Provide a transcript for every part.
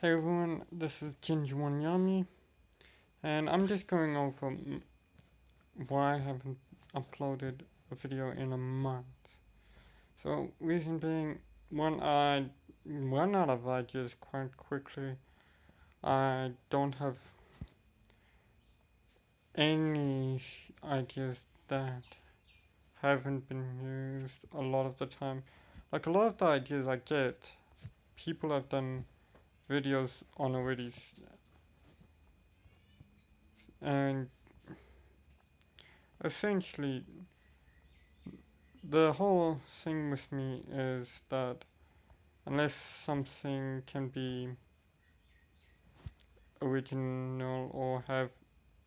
Hey everyone, this is Ginger One Yummy, and I'm just going over why I haven't uploaded a video in a month. So, reason being, one, I run out of ideas quite quickly. I don't have any ideas that haven't been used a lot of the time. Like, a lot of the ideas I get, people have done videos on already, and essentially the whole thing with me is that unless something can be original or have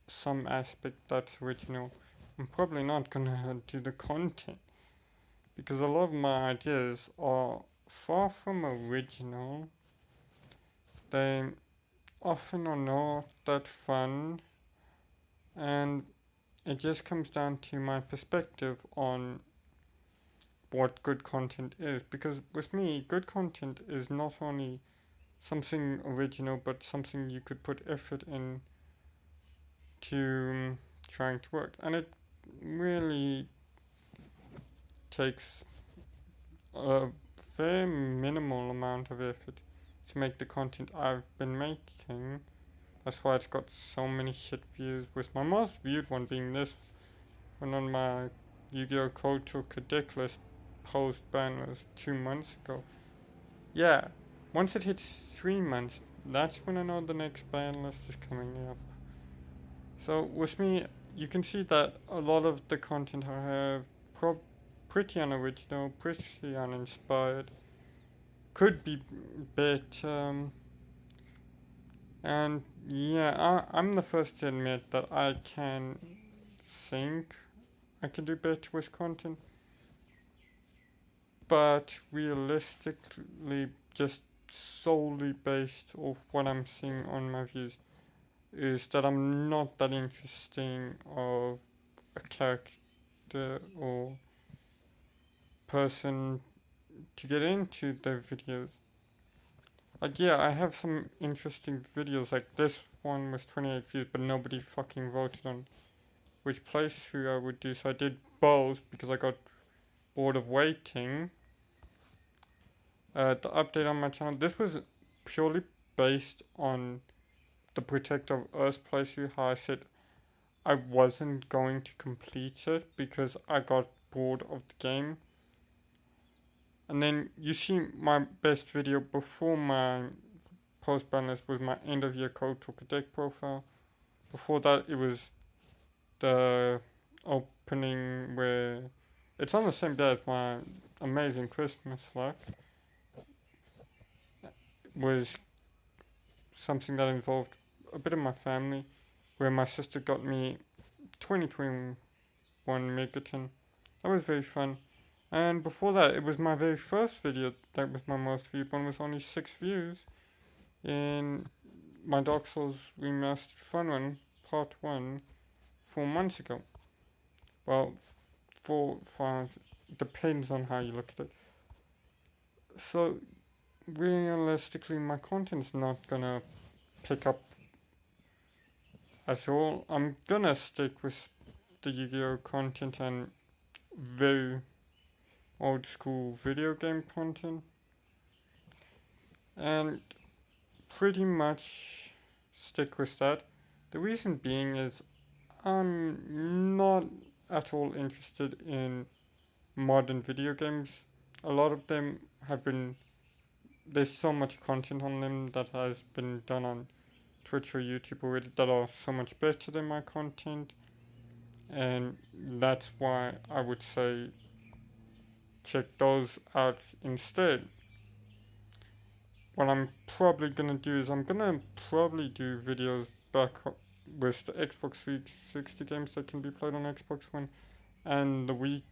some aspect that's original, I'm probably not gonna do the content because a lot of my ideas are far from original. They often are not that fun, and it just comes down to my perspective on what good content is. Because with me, good content is not only something original, but something you could put effort in to trying to work. And it really takes a very minimal amount of effort to make the content I've been making. That's why it's got so many shit views, with my most viewed one being this one on my Yu-Gi-Oh! Cultural Cadet list post ban was 2 months ago. Yeah, once it hits 3 months, that's when I know the next ban list is coming up. So with me, you can see that a lot of the content I have pretty unoriginal, pretty uninspired, could be better. And yeah, I'm the first to admit that I can think I can do better with content, but realistically, just solely based off what I'm seeing on my views, is that I'm not that interesting of a character or person to get into their videos. Like, yeah, I have some interesting videos, like this one was 28 views, but nobody fucking voted on which playthrough I would do, so I did both because I got bored of waiting. The update on my channel, this was purely based on the Protector of Earth playthrough, how I said I wasn't going to complete it because I got bored of the game. And then you see my best video before my post ban list was my end of year cultural cadet profile. Before that, it was the opening where it's on the same day as my amazing Christmas luck. Was something that involved a bit of my family, where my sister got me 2021 Megaton. That was very fun. And before that, it was my very first video that was my most viewed one, with only 6 views in my Dark Souls Remastered Fun Run Part 1 4 months ago. Well, 4, 5, depends on how you look at it. So, realistically, my content's not gonna pick up at all. I'm gonna stick with the Yu-Gi-Oh! Content and very old school video game content, and pretty much stick with that. The reason being is I'm not at all interested in modern video games. A lot of them have been, there's so much content on them that has been done on Twitch or YouTube already that are so much better than my content, and that's why I would say check those out instead. What I'm probably gonna do is I'm gonna probably do videos back with the Xbox 360 games that can be played on Xbox One, and the Wii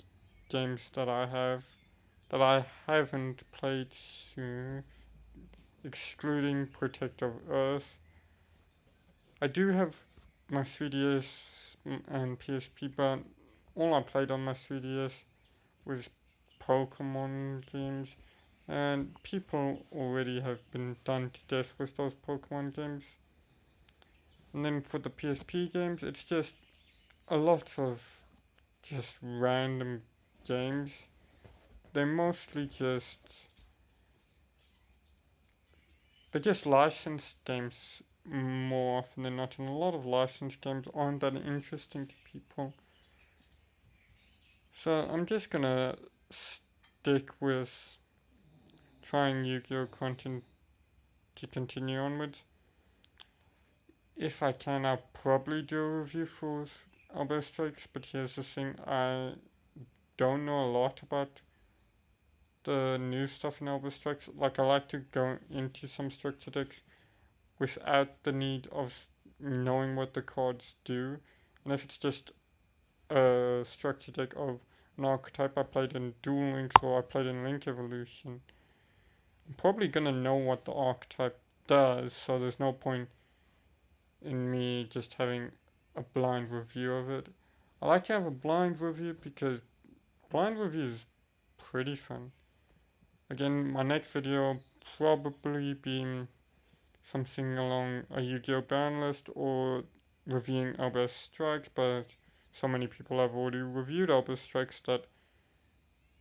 games that I haven't played soon, excluding Protector of Earth. I do have my 3DS and PSP, but all I played on my 3DS was Pokemon games, and people already have been done to death with those Pokemon games. And then for the PSP games, it's just a lot of just random games. They're mostly they're just licensed games more often than not, and a lot of licensed games aren't that interesting to people. So I'm just gonna stick with trying Yu-Gi-Oh content to continue onwards. If I can, I'll probably do a review for Elbow Strikes, but here's the thing, I don't know a lot about the new stuff in Elbow Strikes. Like, I like to go into some structure decks without the need of knowing what the cards do. And if it's just a structure deck of an archetype I played in Duel Links or I played in Link Evolution, I'm probably gonna know what the archetype does, so there's no point in me just having a blind review of it. I like to have a blind review because blind review is pretty fun. Again, my next video probably being something along a Yu-Gi-Oh ban list or reviewing Elbow Strikes, but so many people have already reviewed Elbow Strikes that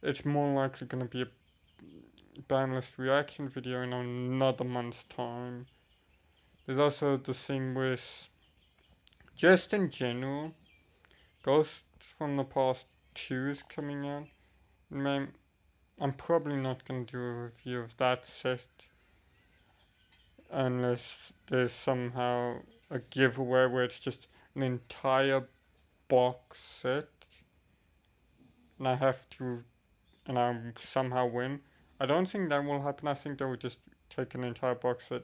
it's more likely going to be a ban list reaction video in another month's time. There's also the thing with, just in general, Ghosts from the Past 2 is coming out. And I'm probably not going to do a review of that set unless there's somehow a giveaway where it's just an entire box set and I somehow win. I don't think that will happen. I think they will just take an entire box set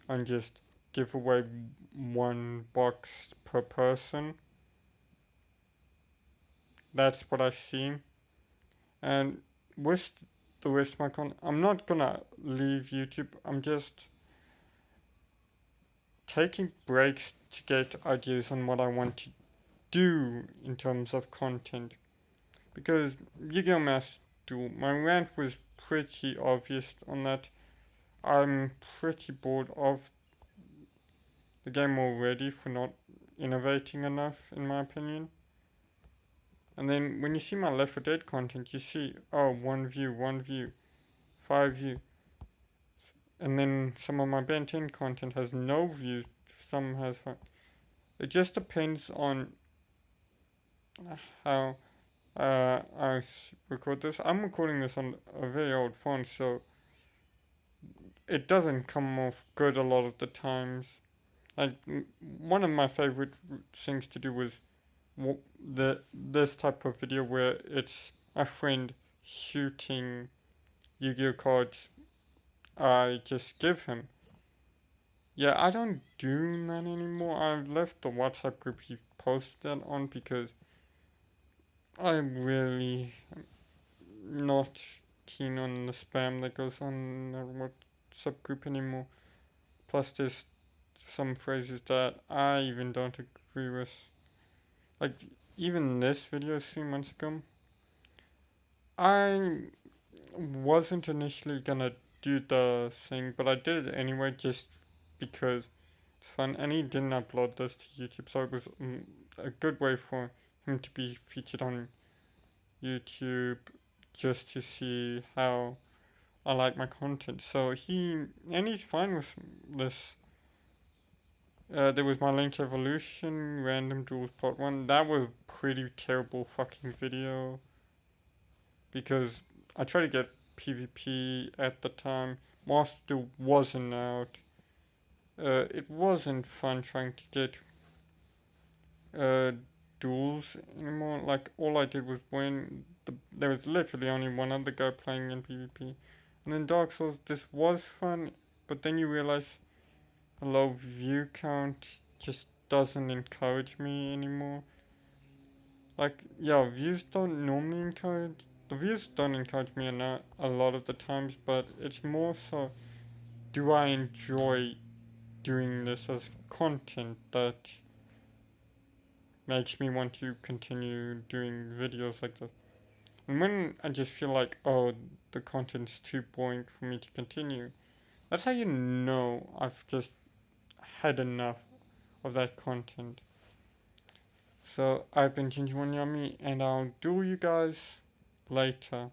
and just give away one box per person. That's what I see. And with the rest of my content, I'm not gonna leave YouTube. I'm just taking breaks to get ideas on what I want to do in terms of content. Because Yu-Gi-Oh! Master Duel, my rant was pretty obvious on that. I'm pretty bored of the game already for not innovating enough, in my opinion. And then when you see my Left 4 Dead content, you see, oh, 1 view, 5 view. And then some of my Ben 10 content has no views, some has 5. It just depends on how I record this. I'm recording this on a very old phone, so it doesn't come off good a lot of the times. Like, one of my favorite things to do was this type of video where it's a friend shooting Yu-Gi-Oh cards I just give him. Yeah, I don't do that anymore. I've left the WhatsApp group he posted that on because I'm really not keen on the spam that goes on in the WhatsApp group anymore. Plus, there's some phrases that I even don't agree with. Like, even this video 3 months ago, I wasn't initially gonna do the thing, but I did it anyway just because it's fun, and he didn't upload this to YouTube, so it was a good way for him to be featured on YouTube just to see how I like my content. So he's fine with this. There was my Link Evolution, Random Duels Part 1. That was a pretty terrible fucking video. Because I tried to get PvP at the time. Master wasn't out. It wasn't fun trying to get duels anymore. Like, all I did was win. There was literally only one other guy playing in PvP. And then Dark Souls, this was fun, but then you realize a low view count just doesn't encourage me anymore. Like, yeah, views don't normally encourage. The views don't encourage me a lot of the times, but it's more so, do I enjoy doing this as content that makes me want to continue doing videos like this? And when I just feel like, oh, the content's too boring for me to continue. That's how you know I've just had enough of that content. So I've been Ginger One Yummy, and I'll do you guys later.